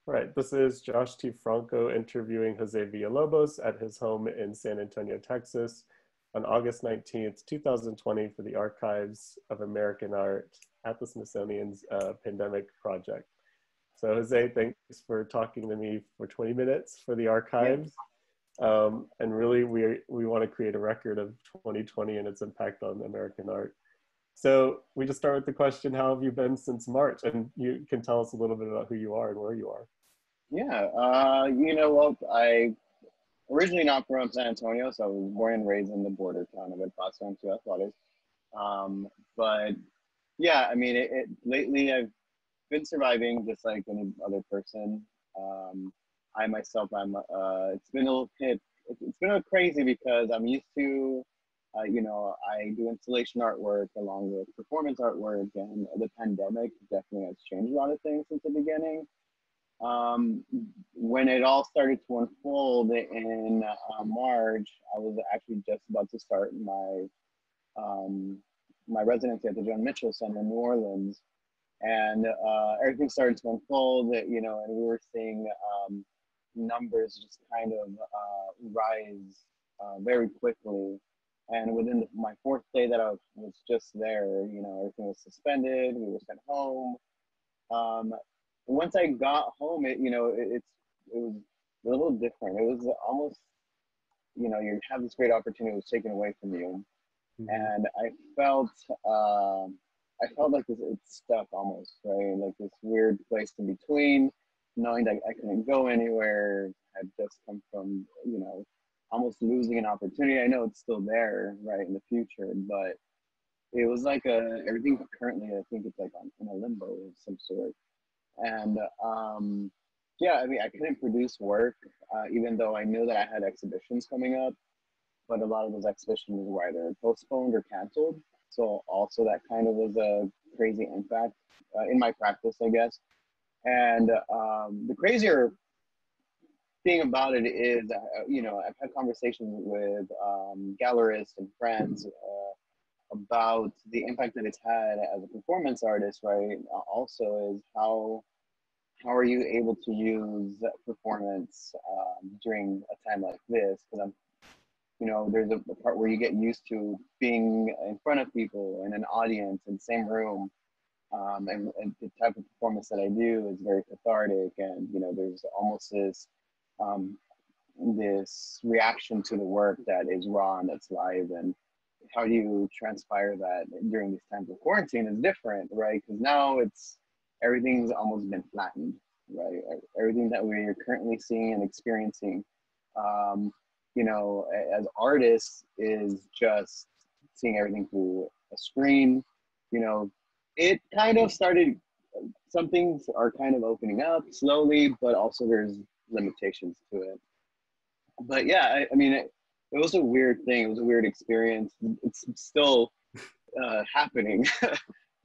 Right, this is Josh T. Franco interviewing Jose Villalobos at his home in San Antonio, Texas on August 19th, 2020 for the Archives of American Art at the Smithsonian's Pandemic Project. So Jose, thanks for talking to me for 20 minutes for the Yeah. archives. And really we want to create a record of 2020 and its impact on American art. So we just start with the question, how have you been since March? And you can tell us a little bit about who you are and where you are. Yeah, well, I originally not from San Antonio, so I was born and raised in the border town of El Paso and Ciudad Juarez. But yeah, I mean, lately I've been surviving just like any other person. I myself, it's been a little bit, it's been a little crazy because I'm used to, I do installation artwork along with performance artwork, and the pandemic definitely has changed a lot of things since the beginning. When it all started to unfold in March, I was actually just about to start my residency at the John Mitchell Center in New Orleans, and everything started to unfold. And we were seeing numbers just kind of rise very quickly. And within my fourth day that I was just there, everything was suspended. We were sent home. Once I got home, it was a little different. It was almost, you have this great opportunity, it was taken away from you. Mm-hmm. And I felt like it's stuck almost, right? Like this weird place in between, knowing that I couldn't go anywhere. I'd just come from, almost losing an opportunity. I know it's still there, right, in the future, but it was like everything currently, I think it's like in a limbo of some sort. And yeah, I mean, I couldn't produce work, even though I knew that I had exhibitions coming up, but a lot of those exhibitions were either postponed or canceled. So also that kind of was a crazy impact in my practice, I guess. And the crazier thing about it is, I've had conversations with gallerists and friends about the impact that it's had as a performance artist, right? Also is how are you able to use performance during a time like this? Because there's a part where you get used to being in front of people in an audience in the same room. And the type of performance that I do is very cathartic, and there's almost this reaction to the work that is raw and that's live. And how do you transpire that during these times of quarantine is different, right? Because now everything's almost been flattened, right? Everything that we're currently seeing and experiencing, as artists, is just seeing everything through a screen. It kind of started, some things are kind of opening up slowly, but also there's limitations to it. But yeah, I mean, it was a weird thing. It was a weird experience. It's still happening,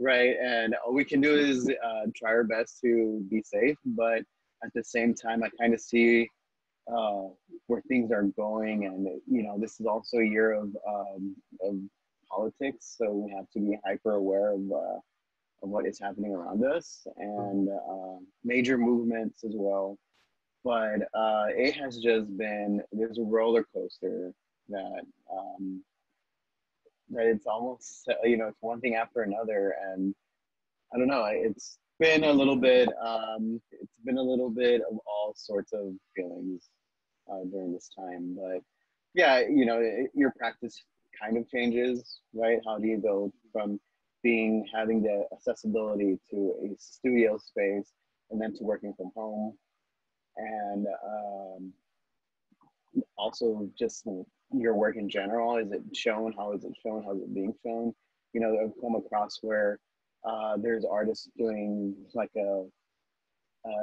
right? And all we can do is try our best to be safe. But at the same time, I kind of see where things are going. And, this is also a year of politics. So we have to be hyper aware of what is happening around us, and major movements as well. But it has just been, there's a roller coaster that it's almost, it's one thing after another. And I don't know, it's been a little bit of all sorts of feelings during this time. But yeah, your practice kind of changes, right? How do you go from having the accessibility to a studio space and then to working from home? And also just your work in general, is it shown? How is it shown? How is it being shown? I've come across where there's artists doing like an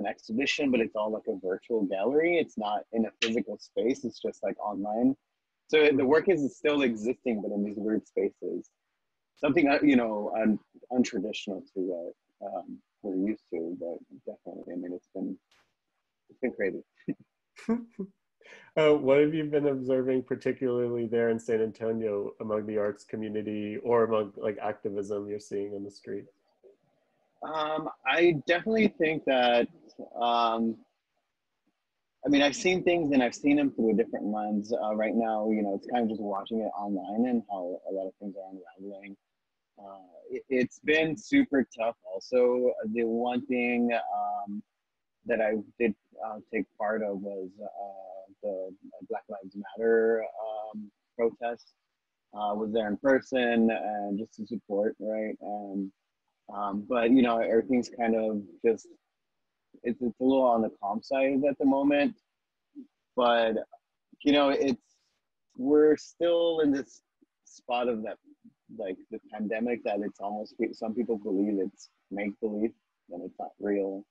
exhibition, but it's all like a virtual gallery. It's not in a physical space. It's just like online. So the work is still existing, but in these weird spaces. Something, untraditional to what we're used to, but definitely, I mean, it's been crazy. What have you been observing, particularly there in San Antonio, among the arts community or among like activism you're seeing in the street? I definitely think that I mean, I've seen things and I've seen them through a different lens. Right now, you know, it's kind of just watching it online and how a lot of things are unraveling. It's been super tough. Also, the one thing that I did take part of was the Black Lives Matter protest. Was there in person and just to support, right? And but you know, everything's kind of just it's a little on the calm side at the moment. But you know, it's we're still in this spot of that like the pandemic that it's almost some people believe it's make believe and it's not real,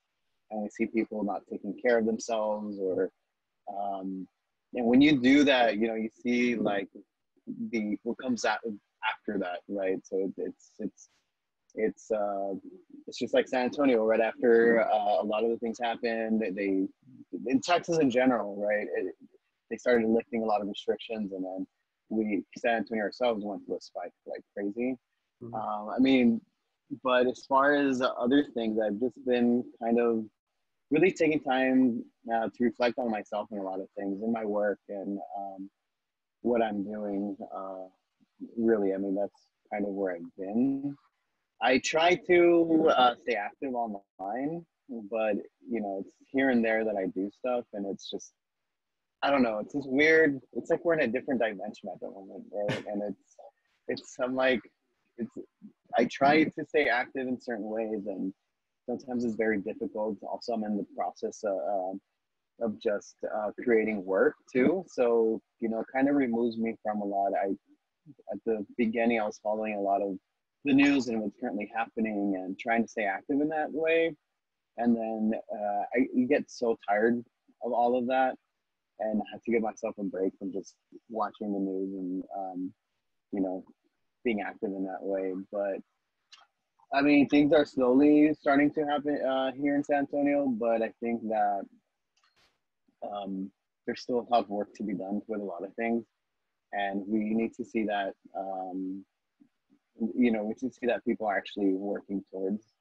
and we see people not taking care of themselves or and when you do that, you know, you see like the what comes out after that, right? So it's it's just like San Antonio right after a lot of the things happened. They in Texas in general, right? They started lifting a lot of restrictions, and then we San Antonio ourselves went through a spike like crazy. Mm-hmm. I mean, but as far as other things, I've just been kind of really taking time to reflect on myself and a lot of things in my work and what I'm doing. Really, I mean, that's kind of where I've been. I try to stay active online, but you know, it's here and there that I do stuff, and it's just I don't know. It's just weird. It's like we're in a different dimension at the moment, right? And it's I'm like it's I try to stay active in certain ways, and sometimes it's very difficult. Also, I'm in the process of just creating work too. So you know, it kind of removes me from a lot. I at the beginning I was following a lot of the news and what's currently happening and trying to stay active in that way. And then you get so tired of all of that and I have to give myself a break from just watching the news and, you know, being active in that way. But I mean, things are slowly starting to happen here in San Antonio, but I think that there's still a lot of work to be done with a lot of things. And we need to see that you know, we can see that people are actually working towards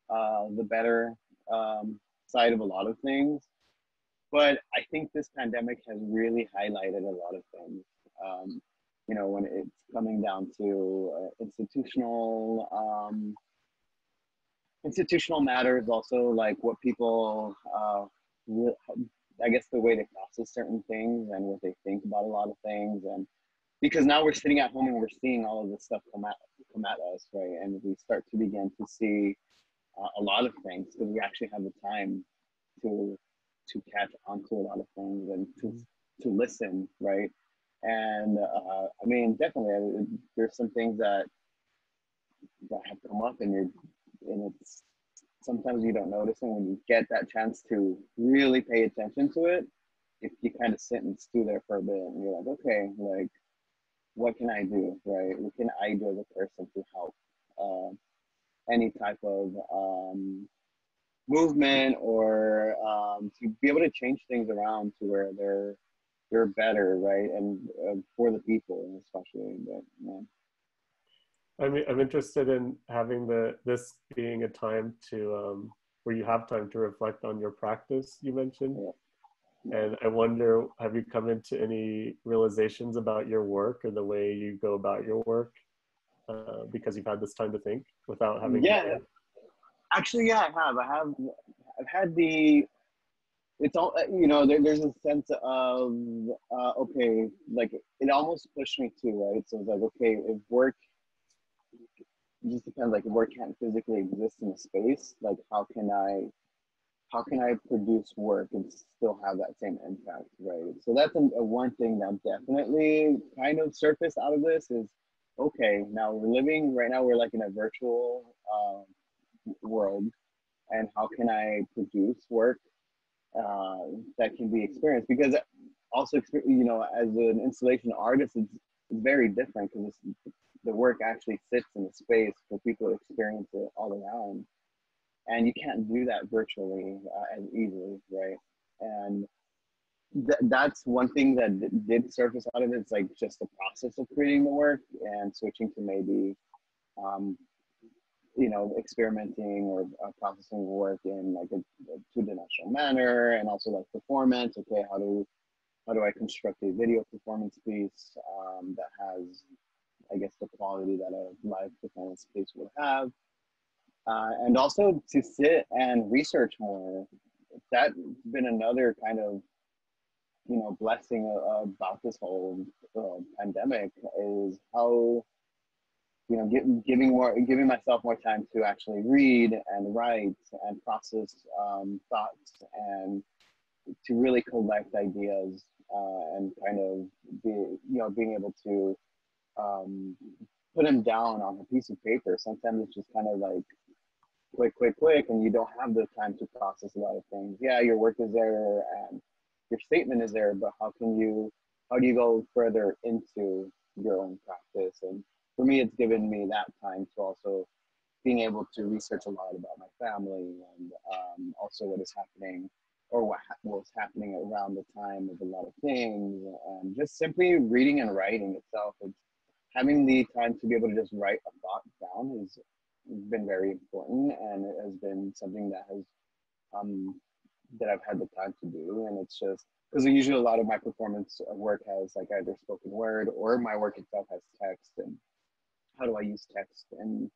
the better side of a lot of things. But I think this pandemic has really highlighted a lot of things. You know, when it's coming down to institutional matters, also like what people, I guess, the way they process certain things and what they think about a lot of things, and because now we're sitting at home and we're seeing all of this stuff come at us, right? And we start to begin to see a lot of things because we actually have the time to catch on to a lot of things and to listen, right? And I mean, definitely, there's some things that have come up, and it's sometimes you don't notice, and when you get that chance to really pay attention to it, if you kind of sit and stew there for a bit, and you're like, okay, like, what can I do, right? What can I do as a person to help any type of movement or to be able to change things around to where they're better, right? And for the people, especially. But yeah. I mean, I'm interested in having this being a time to where you have time to reflect on your practice you mentioned. Yeah. And I wonder, have you come into any realizations about your work or the way you go about your work because you've had this time to think without having to... Actually, yeah, I've had it's all, you know, there's a sense of, okay, like it almost pushed me to, right? So it's like, okay, if work, it just depends, like if work can't physically exist in a space, like how can I produce work and still have that same impact, right? So that's a one thing that definitely kind of surfaced out of this is, okay, now we're like in a virtual world, and how can I produce work that can be experienced? Because also, you know, as an installation artist, it's very different because the work actually sits in a space for people to experience it all around. And you can't do that virtually as easily, right? And that's one thing that did surface out of it. It's like just the process of creating the work and switching to maybe you know, experimenting or processing work in like a two-dimensional manner, and also like performance. Okay, how do I construct a video performance piece that has, I guess, the quality that a live performance piece would have, and also to sit and research more. That's been another kind of, you know, blessing about this whole pandemic, is how, you know, giving myself more time to actually read and write and process thoughts, and to really collect ideas, and kind of be, you know, being able to um, put them down on a piece of paper. Sometimes it's just kind of like quick, and you don't have the time to process a lot of things. Yeah, your work is there and your statement is there, but how do you go further into your own practice? And for me, it's given me that time to also being able to research a lot about my family, and also what is happening, or what was happening around the time of a lot of things, and just simply reading and writing itself. It's having the time to be able to just write a thought down has been very important, and it has been something that has that I've had the time to do. And it's just because usually a lot of my performance work has like either spoken word, or my work itself has text, and how do I use text and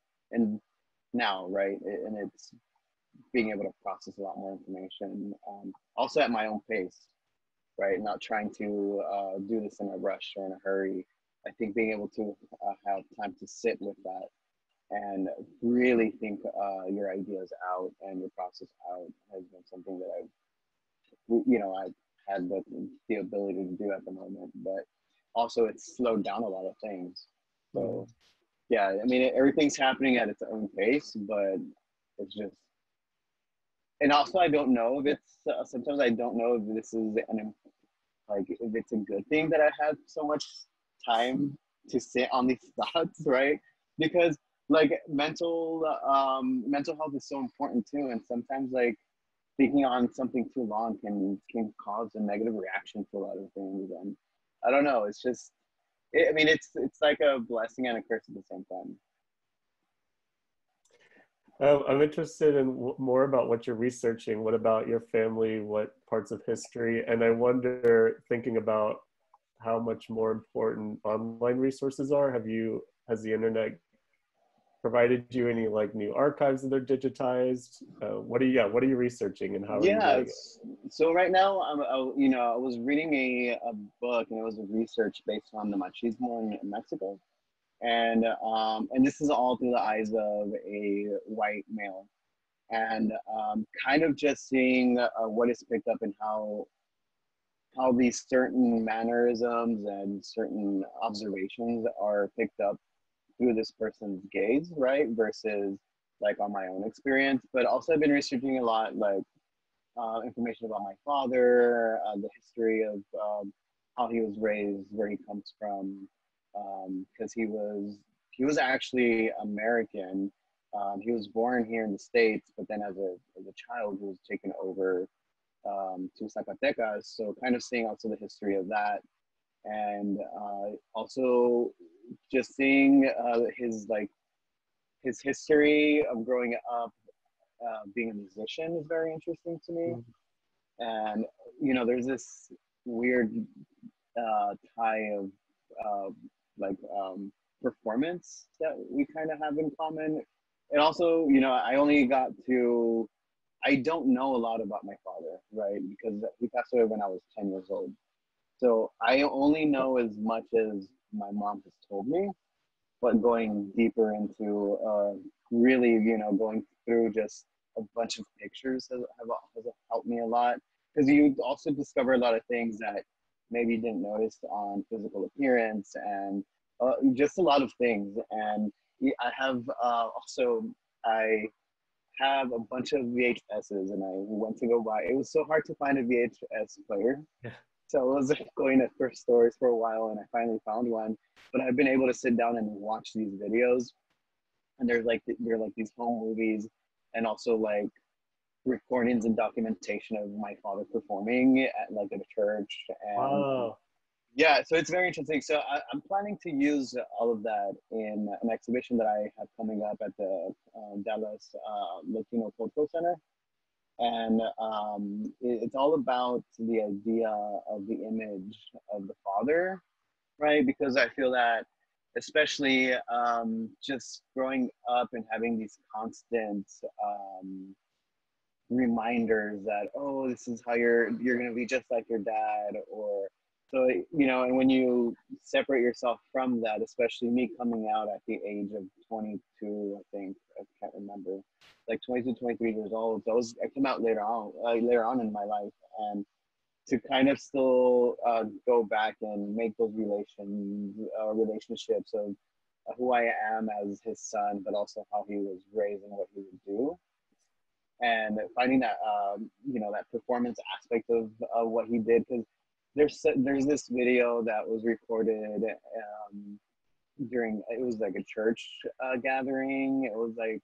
now, right? And it's being able to process a lot more information, also at my own pace, right? Not trying to do this in a rush or in a hurry. I think being able to have time to sit with that and really think your ideas out and your process out has been something that I've had the ability to do at the moment. But also it's slowed down a lot of things. So yeah, I mean, everything's happening at its own pace, but it's just, and also I don't know if it's, sometimes I don't know if this is like, if it's a good thing that I had so much time to sit on these thoughts, right? Because like mental health is so important too, and sometimes like thinking on something too long can cause a negative reaction to a lot of things. And I don't know, it's just, I mean, it's like a blessing and a curse at the same time. I'm interested in more about what you're researching. What about your family? What parts of history? And I wonder, thinking about how much more important online resources are. Has the internet provided you any like new archives that are digitized? What are you researching, and how are you doing it? So right now I was reading a book, and it was a research based on the machismo in Mexico. And this is all through the eyes of a white male, and kind of just seeing what is picked up, and how these certain mannerisms and certain observations are picked up through this person's gaze, right? Versus like on my own experience. But also I've been researching a lot, like information about my father, the history of how he was raised, where he comes from, because he was actually American. He was born here in the States, but then as a child, he was taken over to Zacatecas. So kind of seeing also the history of that, and also just seeing his history of growing up being a musician is very interesting to me. And there's this weird tie of like performance that we kind of have in common. And also, I don't know a lot about my father, right? Because he passed away when I was 10 years old. So I only know as much as my mom has told me, but going deeper into really, going through just a bunch of pictures has helped me a lot. Because you also discover a lot of things that maybe you didn't notice on physical appearance, and just a lot of things. And I have a bunch of VHSs, and I went to go buy. It was so hard to find a VHS player. Yeah. So I was going to thrift stores for a while, and I finally found one. But I've been able to sit down and watch these videos, and they're like these home movies, and also like recordings and documentation of my father performing at like at a church. And Wow. Yeah, so it's very interesting. So I'm planning to use all of that in an exhibition that I have coming up at the Dallas Latino Cultural Center. And it's all about the idea of the image of the father, right? Because I feel that, especially just growing up and having these constant reminders that, oh, this is how you're going to be just like your dad, or so, you know. And when you separate yourself from that, especially me coming out at the age of 22, I think, I can't remember, like 22, 23 years old. So I came out later on in my life, and to kind of still go back and make those relationships of who I am as his son, but also how he was raised and what he would do, and finding that you know, that performance aspect of what he did. Because there's this video that was recorded during, it was like a church gathering. It was like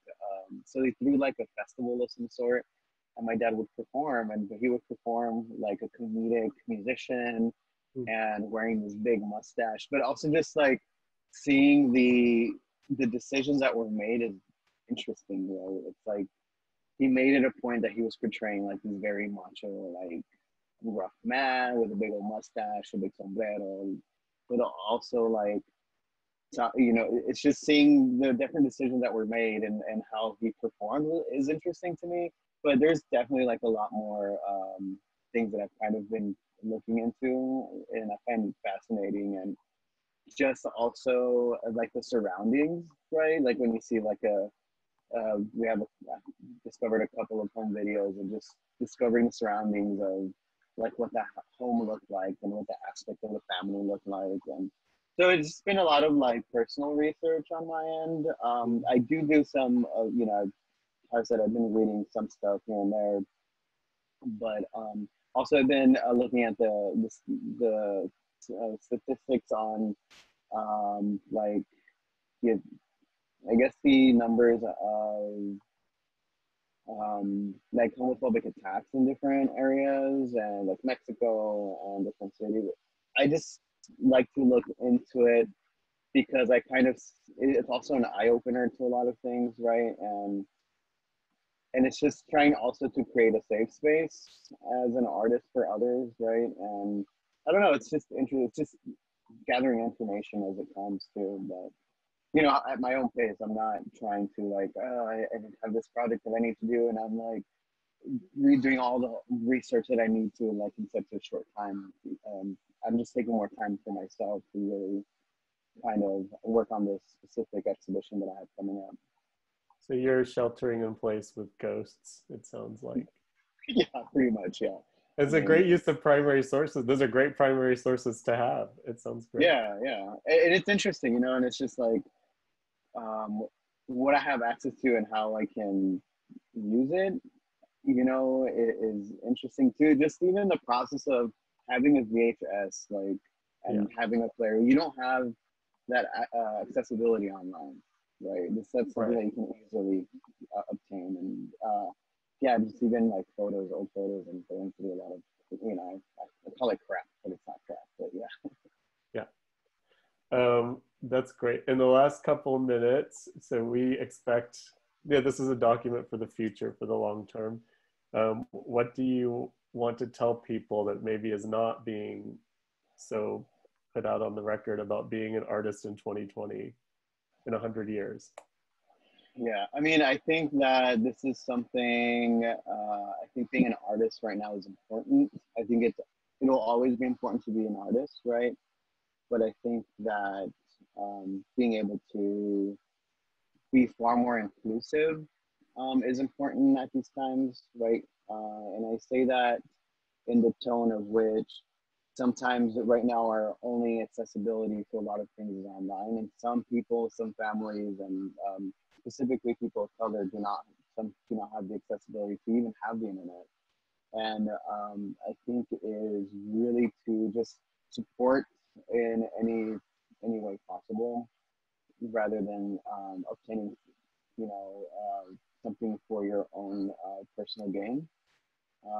so they threw like a festival of some sort, and my dad would perform, and he would perform like a comedic musician and wearing this big mustache, but also just like seeing the decisions that were made is interesting, right? It's like he made it a point that he was portraying like this very macho, like rough man with a big old mustache, a big sombrero, but also like, you know, it's just seeing the different decisions that were made and how he performed is interesting to me. But there's definitely like a lot more things that I've kind of been looking into, and I find fascinating. And just also like the surroundings, right? Like when you see like we have discovered a couple of home videos and just discovering the surroundings of like what that home looked like and what the aspect of the family looked like. And so it's been a lot of like personal research on my end. I do some, you know, I said I've been reading some stuff here and there, but also I've been looking at the statistics on like, yeah, I guess the numbers of like homophobic attacks in different areas and like Mexico and different cities. I just like to look into it because I kind of, it's also an eye opener to a lot of things, right? And it's just trying also to create a safe space as an artist for others, right? And I don't know, it's just interesting. It's just gathering information as it comes to, but you know, at my own pace. I'm not trying to like, oh, I have this project that I need to do, and I'm like redoing all the research that I need to, like in such a short time. I'm just taking more time for myself to really kind of work on this specific exhibition that I have coming up. So you're sheltering in place with ghosts, it sounds like. Yeah, pretty much. Yeah. It's a great use of primary sources. Those are great primary sources to have. It sounds great. Yeah, yeah. And it's interesting, you know, and it's just like what I have access to and how I can use it, you know, is interesting too. Just even the process of having a VHS, like, and having a player, you don't have that accessibility online, right? That's something that you can easily obtain. And yeah, just even like photos, old photos, and going through a lot of, you know, I call it crap, but it's not crap, but yeah. Yeah. That's great. In the last couple minutes, so we expect, yeah, this is a document for the future, for the long term. What do you want to tell people that maybe is not being so put out on the record about being an artist in 2020, in 100 years? Yeah, I mean, I think that this is something, I think being an artist right now is important. I think it'll always be important to be an artist, right? But I think that being able to be far more inclusive is important at these times, right? And I say that in the tone of which sometimes right now our only accessibility to a lot of things is online, and some people, some families, and specifically people of color do not have the accessibility to even have the internet. And I think it is really to just support in any way possible, rather than obtaining, you know, something for your own personal gain.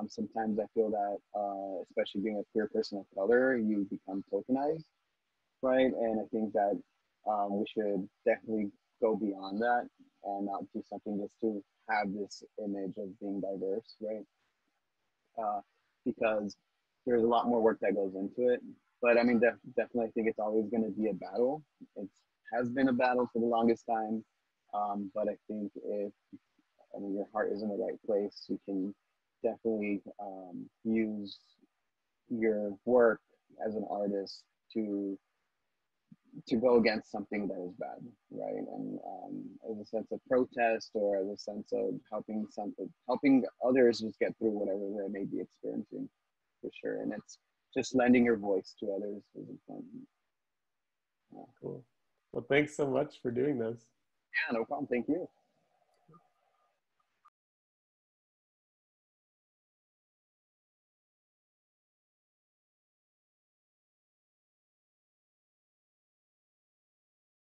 Sometimes I feel that, especially being a queer person of color, you become tokenized, right? And I think that we should definitely go beyond that and not do something just to have this image of being diverse, right? uh, because there's a lot more work that goes into it. But I mean, definitely, I think it's always going to be a battle. It has been a battle for the longest time. But I think if, I mean, your heart is in the right place, you can definitely use your work as an artist to go against something that is bad, right? And as a sense of protest, or as a sense of helping others just get through whatever they may be experiencing, for sure. And it's just lending your voice to others is important. Cool. Well, thanks so much for doing this. Yeah, no problem. Thank you.